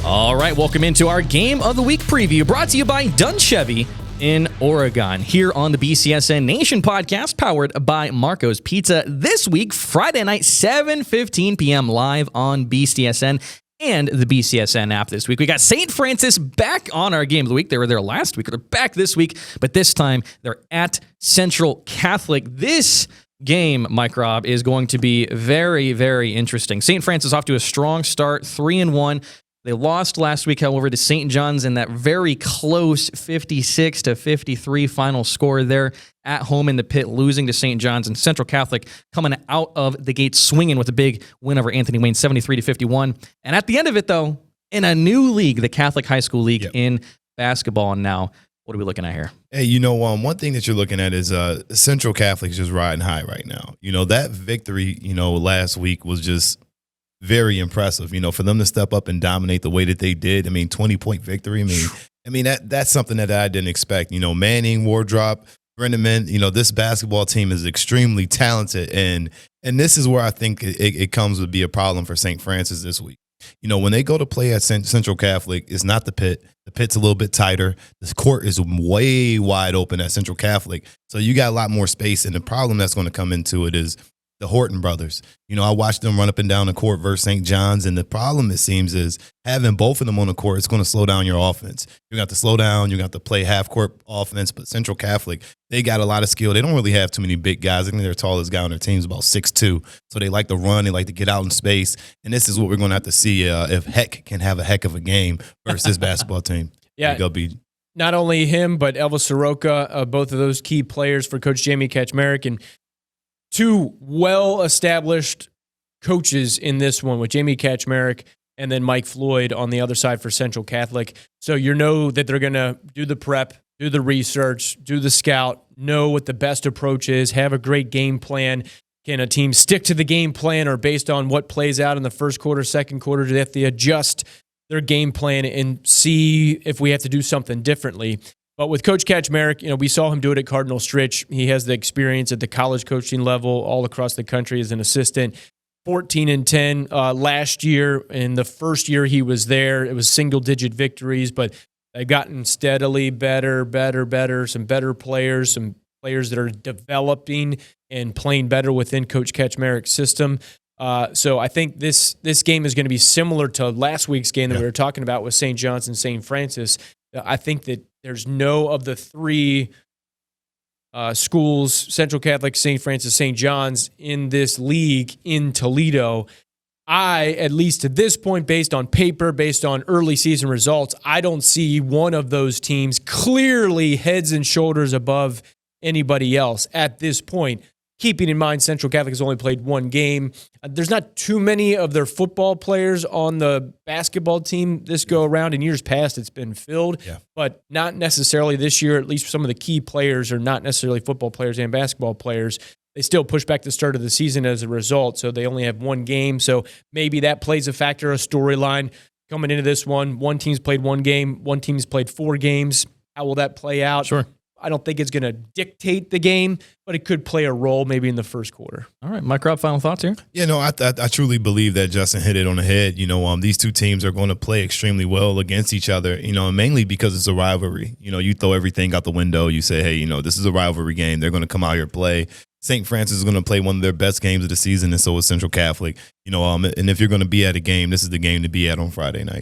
All right, welcome into our Game of the Week preview, brought to you by 𝗏𝗏 in Oregon, here on the BCSN Nation podcast, powered by Marco's Pizza. This week, Friday night, 7:15 p.m. live on BCSN and the BCSN app this week. We got St. Francis back on our Game of the Week. They were there last week. They're back this week, but this time they're at Central Catholic. This game, Mike Robb, is going to be very, very interesting. St. Francis off to a strong start, 3-1. They lost last week, however, to St. John's in that very close 56-53 final score there at home in the pit, losing to St. John's. And Central Catholic coming out of the gate swinging with a big win over Anthony Wayne, 73-51. And at the end of it, though, in a new league, the Catholic High School League in basketball. And now, what are we looking at here? Hey, one thing that you're looking at is Central Catholic is just riding high right now. That victory, last week was just very impressive, for them to step up and dominate the way that they did. 20-point victory. That's something that I didn't expect. Manning, Wardrop, Brenneman, this basketball team is extremely talented. And this is where I think it comes to be a problem for St. Francis this week. When they go to play at Central Catholic, it's not the pit. The pit's a little bit tighter. This court is way wide open at Central Catholic. So you got a lot more space. And the problem that's going to come into it is the Horton brothers. I watched them run up and down the court versus St. John's, and the problem, it seems, is having both of them on the court, it's going to slow down your offense. You got to slow down, you got to play half-court offense, but Central Catholic, they got a lot of skill. They don't really have too many big guys. I think their tallest guy on their team is about 6'2", so they like to run, they like to get out in space, and this is what we're going to have to see if Heck can have a heck of a game versus this basketball team. Yeah. Not only him, but 𝗏𝗏, both of those key players for Coach 𝗦𝗏će𝗏𝗏, and two well-established coaches in this one with 𝗦𝗏će𝗏𝗏 and then Mike Floyd on the other side for Central Catholic. So you know that they're going to do the prep, do the research, do the scout, know what the best approach is, have a great game plan. Can a team stick to the game plan, or based on what plays out in the first quarter, second quarter, do they have to adjust their game plan and see if we have to do something differently? But with Coach 𝗏𝗏će𝗏𝗏, we saw him do it at Cardinal Stritch. He has the experience at the college coaching level all across the country as an assistant. 14-10 last year. In the first year he was there, it was single-digit victories, but they've gotten steadily better. Some better players, some players that are developing and playing better within Coach 𝗏𝗏će𝗏𝗏's system. So I think this game is going to be similar to last week's game that we were talking about with St. John's and St. Francis. I think that there's no of the three schools, Central Catholic, St. Francis, St. John's, in this league in Toledo. At least at this point, based on paper, based on early season results, I don't see one of those teams clearly heads and shoulders above anybody else at this point. Keeping in mind, Central Catholic has only played one game. There's not too many of their football players on the basketball team this go around. In years past, it's been filled, but not necessarily this year. At least some of the key players are not necessarily football players and basketball players. They still push back the start of the season as a result, so they only have one game. So maybe that plays a factor, a storyline coming into this one. One team's played one game, one team's played 4 games. How will that play out? Sure. I don't think it's going to dictate the game, but it could play a role maybe in the first quarter. All right, Mike Robb, final thoughts here? I truly believe that Justin hit it on the head. These two teams are going to play extremely well against each other, mainly because it's a rivalry. You throw everything out the window. You say, hey, this is a rivalry game. They're going to come out here and play. St. Francis is going to play one of their best games of the season, and so is Central Catholic. And if you're going to be at a game, this is the game to be at on Friday night.